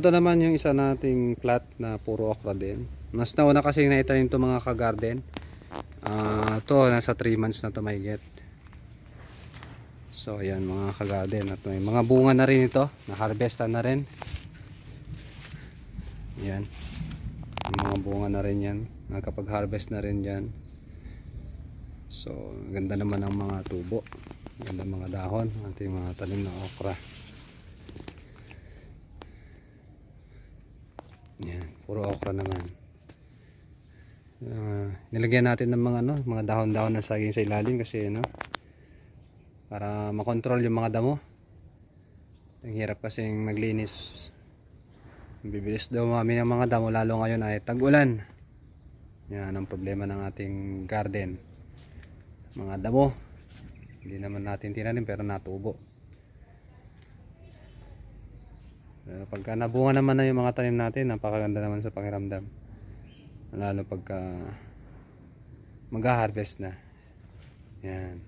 Ito naman yung isa nating plot na puro okra din. Mas nauna kasi naitanim ito mga ka-garden. Ito nasa 3 months na ito mahigit. So ayan mga ka-garden, at may mga bunga na rin ito, na-harvestan na rin. Ayan, mga bunga na rin yan, nakapag-harvest na rin yan. So ganda naman ang mga tubo, ganda mga dahon, ating mga tanim na okra. Yan, puro okra naman. Nilagyan natin ng mga dahon-dahon na saging sa ilalim kasi para makontrol yung mga damo. Ang hirap kasing maglinis. Bibilis daw mami ng mga damo, lalo ngayon ay tag-ulan. Yan ang problema ng ating garden. Mga damo. Hindi naman natin tinanim pero natubo. Pero pagka nabunga naman na yung mga tanim natin, napakaganda naman sa pakiramdam. Lalo pagka mag-harvest na. Yan.